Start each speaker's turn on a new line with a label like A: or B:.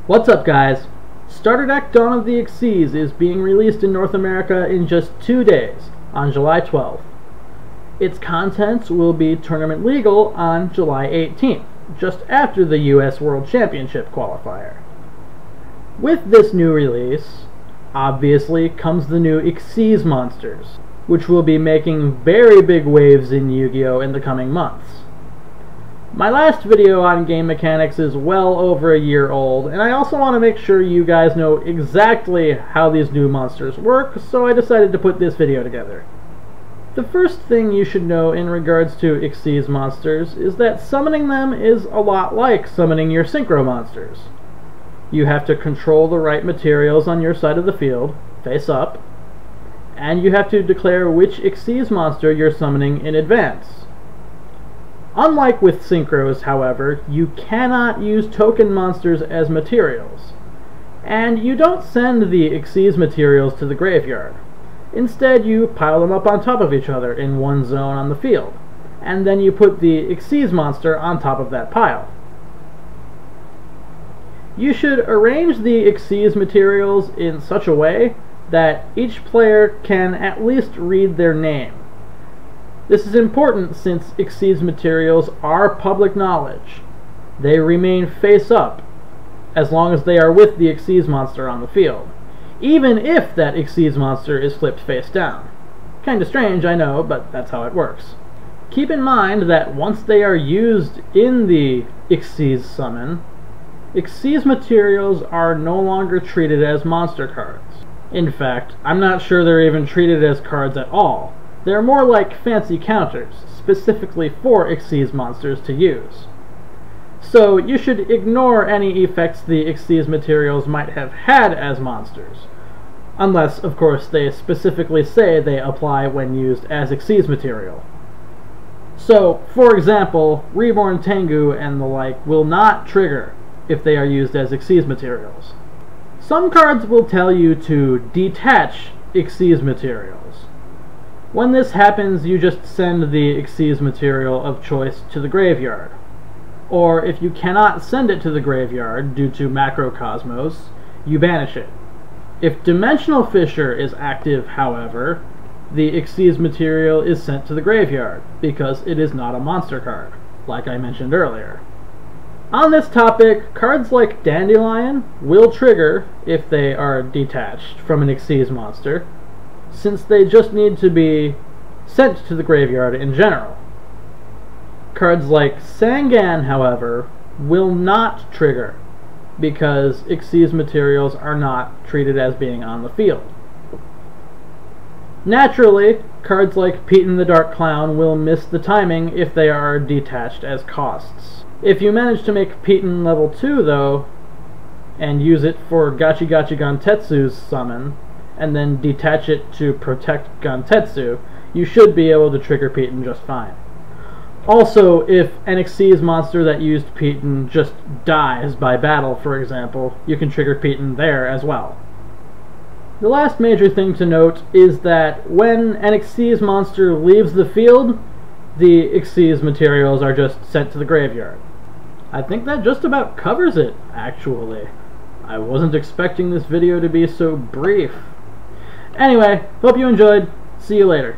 A: What's up, guys? Starter Deck Dawn of the Xyz is being released in North America in just 2 days, on July 12th. Its contents will be tournament legal on July 18th, just after the US World Championship qualifier. With this new release, obviously, comes the new Xyz monsters, which will be making very big waves in Yu-Gi-Oh! In the coming months. My last video on game mechanics is well over a year old, and I also want to make sure you guys know exactly how these new monsters work, so I decided to put this video together. The first thing you should know in regards to Xyz monsters is that summoning them is a lot like summoning your synchro monsters. You have to control the right materials on your side of the field, face up, and you have to declare which Xyz monster you're summoning in advance. Unlike with synchros, however, you cannot use token monsters as materials, and you don't send the Xyz materials to the graveyard. Instead, you pile them up on top of each other in one zone on the field, and then you put the Xyz monster on top of that pile. You should arrange the Xyz materials in such a way that each player can at least read their name. This is important since Xyz materials are public knowledge. They remain face up as long as they are with the Xyz monster on the field, even if that Xyz monster is flipped face down. Kinda strange, I know, but that's how it works. Keep in mind that once they are used in the Xyz summon, Xyz materials are no longer treated as monster cards. In fact, I'm not sure they're even treated as cards at all. They're more like fancy counters, specifically for Xyz monsters to use. So you should ignore any effects the Xyz materials might have had as monsters, unless, of course, they specifically say they apply when used as Xyz material. So, for example, Reborn Tengu and the like will not trigger if they are used as Xyz materials. Some cards will tell you to detach Xyz materials. When this happens, you just send the Xyz material of choice to the graveyard. Or if you cannot send it to the graveyard due to Macrocosmos, you banish it. If Dimensional Fissure is active, however, the Xyz material is sent to the graveyard, because it is not a monster card, like I mentioned earlier. On this topic, cards like Dandelion will trigger if they are detached from an Xyz monster, since they just need to be sent to the graveyard in general. Cards like Sangan, however, will not trigger, because Xyz materials are not treated as being on the field. Naturally, cards like Pete the Dark Clown will miss the timing if they are detached as costs. If you manage to make Pete level 2, though, and use it for Gachi Gachi Gantetsu's summon, and then detach it to protect Gantetsu, you should be able to trigger Pete just fine. Also, if an Xyz monster that used Pete just dies by battle, for example, you can trigger Pete there as well. The last major thing to note is that when an Xyz monster leaves the field, the Xyz materials are just sent to the graveyard. I think that just about covers it, actually. I wasn't expecting this video to be so brief. Anyway, hope you enjoyed. See you later.